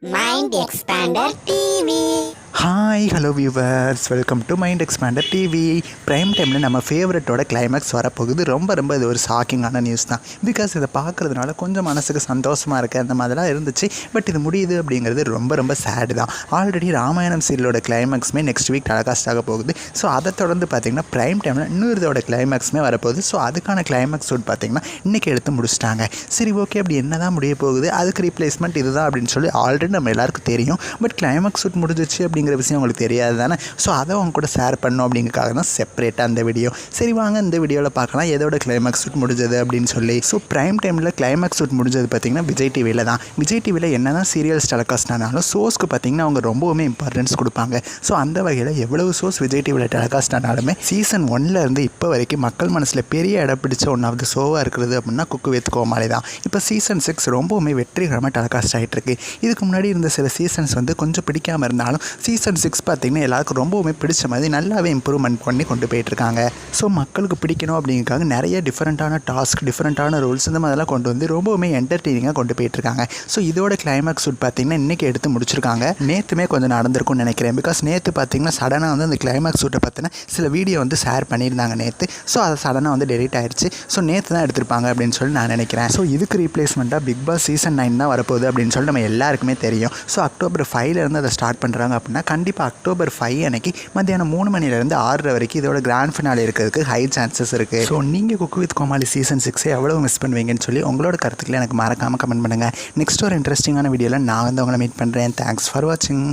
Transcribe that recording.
Mind Expander TV. Hi hello viewers, welcome to mind expander TV. Prime டைமில் நம்ம ஃபேவரட்டோட climax வரப்போகுது. ரொம்ப இது ஒரு ஷாக்கிங்கான நியூஸ் தான். பிகாஸ் இதை பார்க்குறதுனால கொஞ்சம் மனசுக்கு சந்தோஷமாக இருக்குது, அந்த மாதிரிலாம் இருந்துச்சு. பட் இது முடியுது அப்படிங்கிறது ரொம்ப சேடு தான். ஆல்ரெடி ராமாயணம் சீரியலோட கிளைமேக்ஸுமே நெக்ஸ்ட் வீக் டெலிகாஸ்ட் ஆக போகுது. ஸோ அதை தொடர்ந்து பார்த்திங்கன்னா ப்ரைம் டைமில் இன்னொரு இதோட கிளைமேக்ஸுமே வரப்போகுது. ஸோ அதுக்கான கிளைமேக்ஸ் ஷூட் பார்த்திங்கன்னா இன்றைக்கி எடுத்து முடிச்சிட்டாங்க. சரி, ஓகே, அப்படி என்ன தான் முடிய போகுது, அதுக்கு ரீப்ளேஸ்மெண்ட் இதுதான் அப்படின்னு சொல்லி ஆல்ரெடி நம்ம எல்லாருக்கும் தெரியும். பட் கிளைமேக்ஸ் ஷூட் முடிஞ்சிச்சு அப்படிங்கிற விஷயம் உங்களுக்கு தெரியாது தானே. ஸோ அதை அவங்க கூட ஷேர் பண்ணோம் அப்படிங்கிறதுக்காக தான் செப்பரேட்டாக அந்த வீடியோ. சரி, வாங்க இந்த வீடியோவில் பார்க்கலாம் எதோட கிளைமேக்ஸ் ஷூட் முடிஞ்சது அப்படின்னு சொல்லி. ஸோ ப்ரைம் டைமில் கிளைமேக்ஸ் ஷூட் முடிஞ்சது பார்த்திங்கன்னா விஜய் டிவியில் தான். விஜய் டிவியில் என்ன தான் சீரியல்ஸ் டெலிகாஸ்ட் ஆனாலும் ஷோஸ்க்கு பார்த்திங்கன்னா அவங்க ரொம்பவுமே இம்பார்ட்டன்ஸ் கொடுப்பாங்க. ஸோ அந்த வகையில் எவ்வளவு ஷோஸ் விஜய் டிவியில் டெலிகாஸ்ட் ஆனாலுமே சீசன் 1லேருந்து இப்போ வரைக்கும் மக்கள் மனசில் பெரிய இடம் பிடிச்ச ஒன்றாவது ஷோவாக இருக்கிறது அப்படின்னா குக்கு வித் கோமாளி தான். இப்போ சீசன் 6 ரொம்பவுமே வெற்றிகரமாக டெலிகாஸ்ட் ஆகிட்டுருக்கு. இதுக்கு முன்னாடி இருந்த சில சீசன்ஸ் வந்து கொஞ்சம் பிடிக்காமல் இருந்தாலும் சீசன் 6 பார்த்திங்கன்னா எல்லாருக்கும் ரொம்பவுமே பிடிச்ச மாதிரி நல்லாவே இம்ப்ரூவ்மெண்ட் பண்ணி கொண்டு போயிட்டுருக்காங்க. ஸோ மக்களுக்கு பிடிக்கணும் அப்படிங்கிறதுக்காக நிறைய டிஃப்ரெண்ட்டான டாஸ்க், டிஃப்ரெண்ட்டான ரூல்ஸ் இந்த மாதிரிலாம் கொண்டு வந்து ரொம்பவுமே என்டர்டெய்னிங்காக கொண்டு போயிட்டுருக்காங்க. ஸோ இதோட கிளைமேக்ஸ் ஷூட் பார்த்திங்கன்னா இன்றைக்கி எடுத்து முடிச்சிருக்காங்க. நேற்றுமே கொஞ்சம் நடந்திருக்கும்னு நினைக்கிறேன். பிகாஸ் நேற்று பார்த்திங்கன்னா சடனாக வந்து அந்த கிளைமேக்ஸ் ஷூட்டை பார்த்தினா சில வீடியோ வந்து ஷேர் பண்ணியிருந்தாங்க நேற்று. ஸோ அதை சடனாக வந்து டெலிட் ஆயிடுச்சு. ஸோ நேற்று தான் எடுத்திருப்பாங்க அப்படின்னு சொல்லி நான் நினைக்கிறேன். ஸோ இதுக்கு ரீப்ளேஸ்மெண்ட்டாக பிக் பாஸ் சீசன் 9 தான் வரப்போகுது அப்படின்னு சொல்லி நம்ம எல்லாருக்குமே தெரியும். ஸோ அக்டோபர் 5லேருந்து அதை ஸ்டார்ட் பண்ணுறாங்க அப்படின்னா கண்டிப்பாக அக்டோபர் 5 அன்னைக்கு மத்தியானம் 3 மணிலேருந்து 6:30 வரைக்கும் இதோட கிராண்ட் ஃபினாலே இருக்கிறதுக்கு ஹை சான்சஸ் இருக்குது. ஸோ நீங்கள் குக்கு வித் கோமாளி சீசன் 6 எவ்வளோ மிஸ் பண்ணுவீங்கன்னு சொல்லி உங்களோட கருத்துக்களை எனக்கு மறக்காமல் கமெண்ட் பண்ணுங்கள். நெக்ஸ்ட் ஒரு இன்ட்ரெஸ்டிங்கான வீடியோவில் நான் வந்து உங்களை மீட் பண்ணுறேன். தேங்க்ஸ் ஃபார் வாட்சிங்.